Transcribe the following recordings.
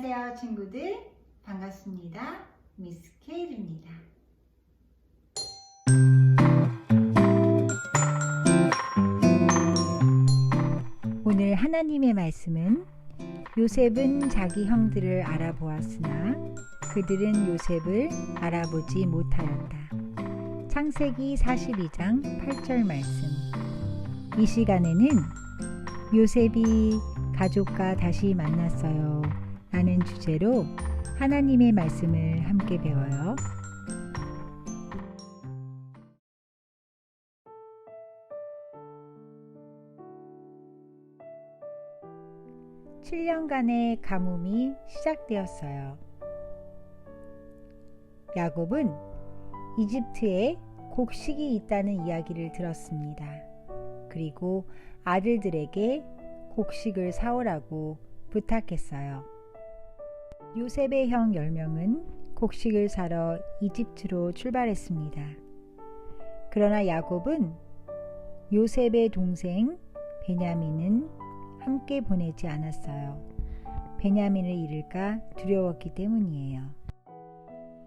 안녕하세요 친구들, 반갑습니다. 미스 케일입니다. 오늘 하나님의 말씀은 요셉은 자기 형들을 알아보았으나 그들은 요셉을 알아보지 못하였다. 창세기 42장 8절 말씀. 이 시간에는 요셉이 가족과 다시 만났어요 라는 주제로 하나님의 말씀을 함께 배워요. (7년간의) 가뭄이 시작되었어요. 야곱은 이집트에 곡식이 있다는 이야기를 들었습니다. 그리고 아들들에게 곡식을 사오라고 부탁했어요. 요셉의 형 10명은 곡식을 사러 이집트로 출발했습니다. 그러나 야곱은 요셉의 동생 베냐민은 함께 보내지 않았어요. 베냐민을 잃을까 두려웠기 때문이에요.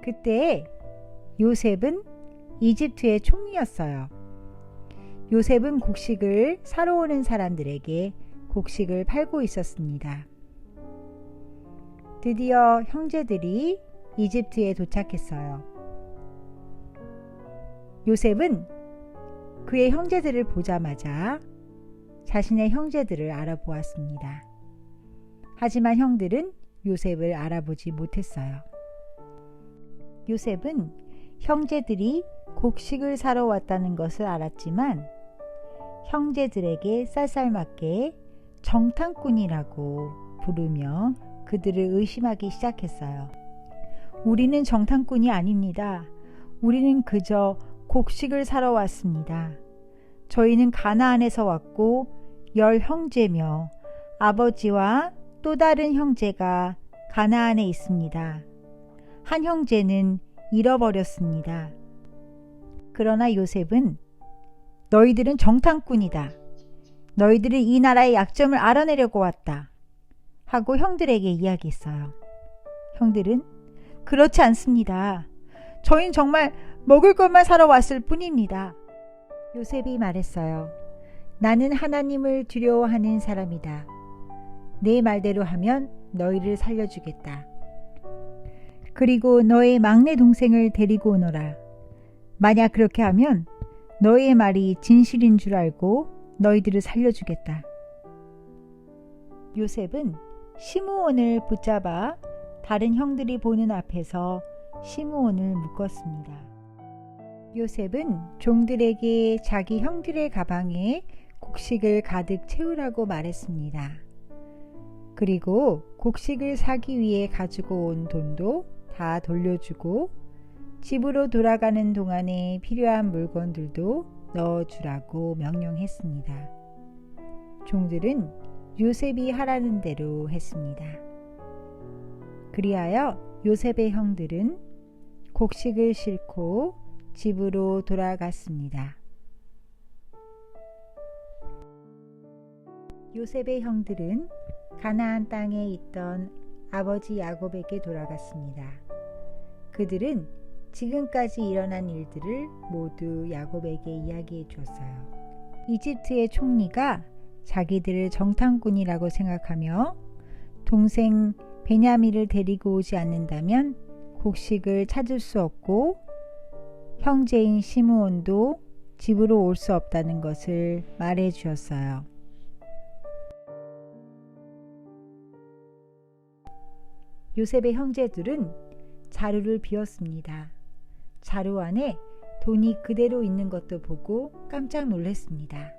그때 요셉은 이집트의 총리였어요. 요셉은 곡식을 사러 오는 사람들에게 곡식을 팔고 있었습니다. 드디어 형제들이 이집트에 도착했어요. 요셉은 그의 형제들을 보자마자 자신의 형제들을 알아보았습니다. 하지만 형들은 요셉을 알아보지 못했어요. 요셉은 형제들이 곡식을 사러 왔다는 것을 알았지만 형제들에게 쌀쌀맞게 정탐꾼이라고 부르며 그들을 의심하기 시작했어요. 우리는 정탐꾼이 아닙니다. 우리는 그저 곡식을 사러 왔습니다. 저희는 가나안에서 왔고 10형제며 아버지와 또 다른 형제가 가나안에 있습니다. 한 형제는 잃어버렸습니다. 그러나 요셉은 너희들은 정탐꾼이다. 너희들은 이 나라의 약점을 알아내려고 왔다. 하고 형들에게 이야기했어요. 형들은 그렇지 않습니다. 저희는 정말 먹을 것만 사러 왔을 뿐입니다. 요셉이 말했어요. 나는 하나님을 두려워하는 사람이다. 내 말대로 하면 너희를 살려주겠다. 그리고 너의 막내 동생을 데리고 오너라. 만약 그렇게 하면 너의 말이 진실인 줄 알고 너희들을 살려주겠다. 요셉은 시므온을 붙잡아 다른 형들이 보는 앞에서 시므온을 묶었습니다. 요셉은 종들에게 자기 형들의 가방에 곡식을 가득 채우라고 말했습니다. 그리고 곡식을 사기 위해 가지고 온 돈도 다 돌려주고 집으로 돌아가는 동안에 필요한 물건들도 넣어주라고 명령했습니다. 종들은 요셉이 하라는 대로 했습니다. 그리하여 요셉의 형들은 곡식을 싣고 집으로 돌아갔습니다. 요셉의 형들은 가나안 땅에 있던 아버지 야곱에게 돌아갔습니다. 그들은 지금까지 일어난 일들을 모두 야곱에게 이야기해 주었어요. 이집트의 총리가 자기들을 정탐꾼이라고 생각하며 동생 베냐민을 데리고 오지 않는다면 곡식을 찾을 수 없고 형제인 시므온도 집으로 올 수 없다는 것을 말해 주었어요. 요셉의 형제들은 자루를 비웠습니다. 자루 안에 돈이 그대로 있는 것도 보고 깜짝 놀랐습니다.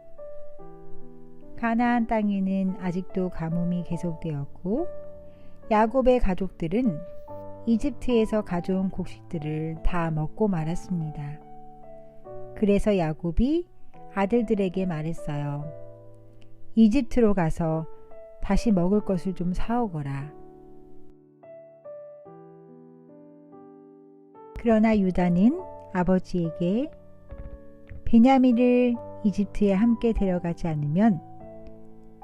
가나안 땅에는 아직도 가뭄이 계속되었고 야곱의 가족들은 이집트에서 가져온 곡식들을 다 먹고 말았습니다. 그래서 야곱이 아들들에게 말했어요. 이집트로 가서 다시 먹을 것을 좀 사오거라. 그러나 유다는 아버지에게 베냐민을 이집트에 함께 데려가지 않으면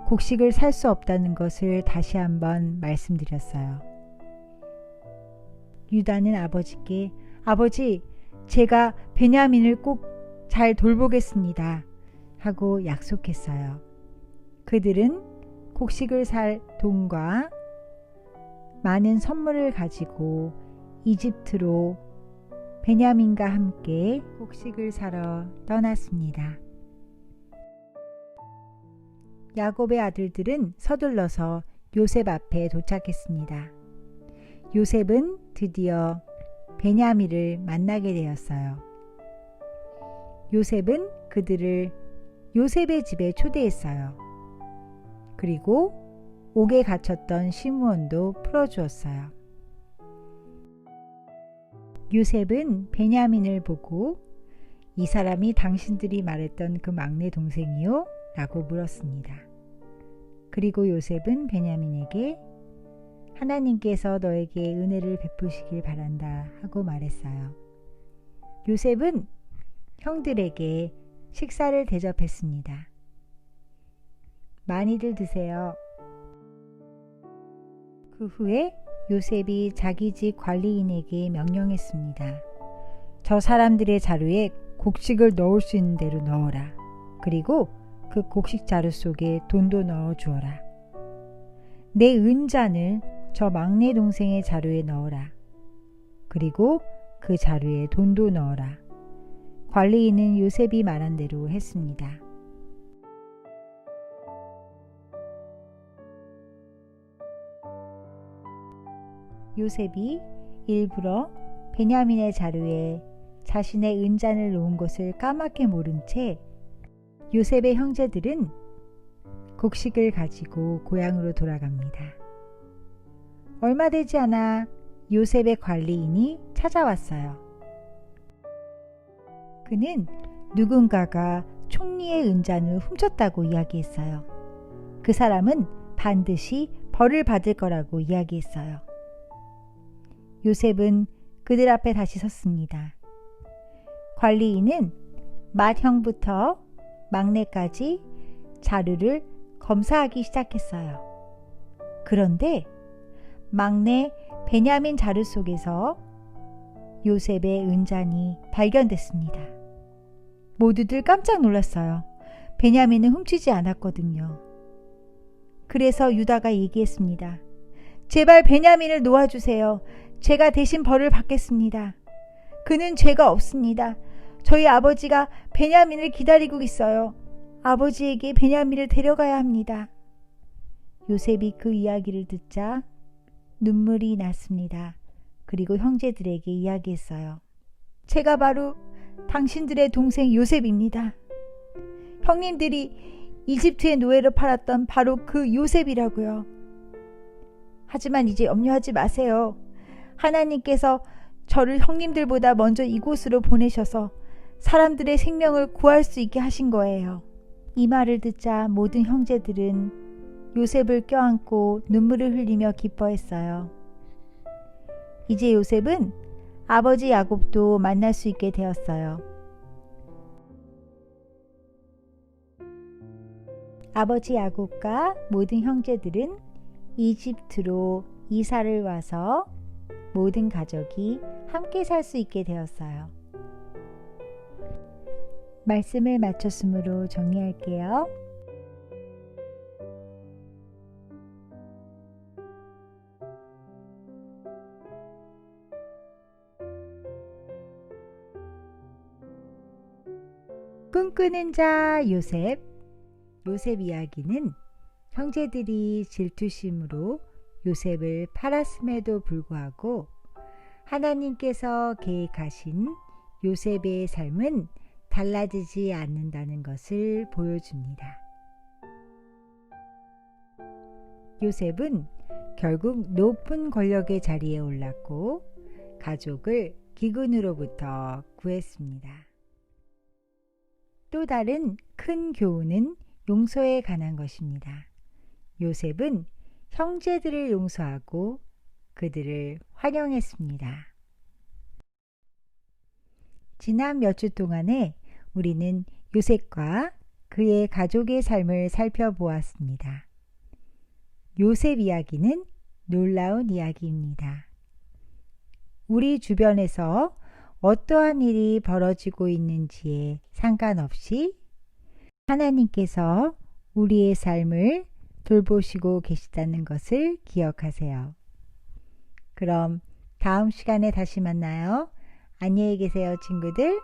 곡식을 살 수 없다는 것을 다시 한번 말씀드렸어요. 유다는 아버지께 아버지, 제가 베냐민을 꼭 잘 돌보겠습니다 하고 약속했어요. 그들은 곡식을 살 돈과 많은 선물을 가지고 이집트로 베냐민과 함께 곡식을 사러 떠났습니다. 야곱의 아들들은 서둘러서 요셉 앞에 도착했습니다. 요셉은 드디어 베냐민을 만나게 되었어요. 요셉은 그들을 요셉의 집에 초대했어요. 그리고 옥에 갇혔던 시므온도 풀어주었어요. 요셉은 베냐민을 보고 이 사람이 당신들이 말했던 그 막내 동생이요? 라고 물었습니다. 그리고 요셉은 베냐민에게 하나님께서 너에게 은혜를 베푸시길 바란다 하고 말했어요. 요셉은 형들에게 식사를 대접했습니다. 많이들 드세요. 그 후에 요셉이 자기 집 관리인에게 명령했습니다. 저 사람들의 자루에 곡식을 넣을 수 있는 대로 넣어라. 그리고 그 곡식 자루 속에 돈도 넣어 주어라. 내 은잔을 저 막내 동생의 자루에 넣어라. 그리고 그 자루에 돈도 넣어라. 관리인은 요셉이 말한 대로 했습니다. 요셉이 일부러 베냐민의 자루에 자신의 은잔을 놓은 것을 까맣게 모른 채 요셉의 형제들은 곡식을 가지고 고향으로 돌아갑니다. 얼마 되지 않아 요셉의 관리인이 찾아왔어요. 그는 누군가가 총리의 은잔을 훔쳤다고 이야기했어요. 그 사람은 반드시 벌을 받을 거라고 이야기했어요. 요셉은 그들 앞에 다시 섰습니다. 관리인은 맏형부터 막내까지 자루를 검사하기 시작했어요. 그런데 막내 베냐민 자루 속에서 요셉의 은잔이 발견됐습니다. 모두들 깜짝 놀랐어요. 베냐민은 훔치지 않았거든요. 그래서 유다가 얘기했습니다. 제발 베냐민을 놓아주세요. 제가 대신 벌을 받겠습니다. 그는 죄가 없습니다. 저희 아버지가 베냐민을 기다리고 있어요. 아버지에게 베냐민을 데려가야 합니다. 요셉이 그 이야기를 듣자 눈물이 났습니다. 그리고 형제들에게 이야기했어요. 제가 바로 당신들의 동생 요셉입니다. 형님들이 이집트의 노예로 팔았던 바로 그 요셉이라고요. 하지만 이제 염려하지 마세요. 하나님께서 저를 형님들보다 먼저 이곳으로 보내셔서 사람들의 생명을 구할 수 있게 하신 거예요. 이 말을 듣자 모든 형제들은 요셉을 껴안고 눈물을 흘리며 기뻐했어요. 이제 요셉은 아버지 야곱도 만날 수 있게 되었어요. 아버지 야곱과 모든 형제들은 이집트로 이사를 와서 모든 가족이 함께 살 수 있게 되었어요. 말씀을 마쳤으므로 정리할게요. 꿈꾸는 자 요셉. 요셉 이야기는 형제들이 질투심으로 요셉을 팔았음에도 불구하고 하나님께서 계획하신 요셉의 삶은 달라지지 않는다는 것을 보여줍니다. 요셉은 결국 높은 권력의 자리에 올랐고 가족을 기근으로부터 구했습니다. 또 다른 큰 교훈은 용서에 관한 것입니다. 요셉은 형제들을 용서하고 그들을 환영했습니다. 지난 몇 주 동안에 우리는 요셉과 그의 가족의 삶을 살펴보았습니다. 요셉 이야기는 놀라운 이야기입니다. 우리 주변에서 어떠한 일이 벌어지고 있는지에 상관없이 하나님께서 우리의 삶을 돌보시고 계시다는 것을 기억하세요. 그럼 다음 시간에 다시 만나요. 안녕히 계세요, 친구들.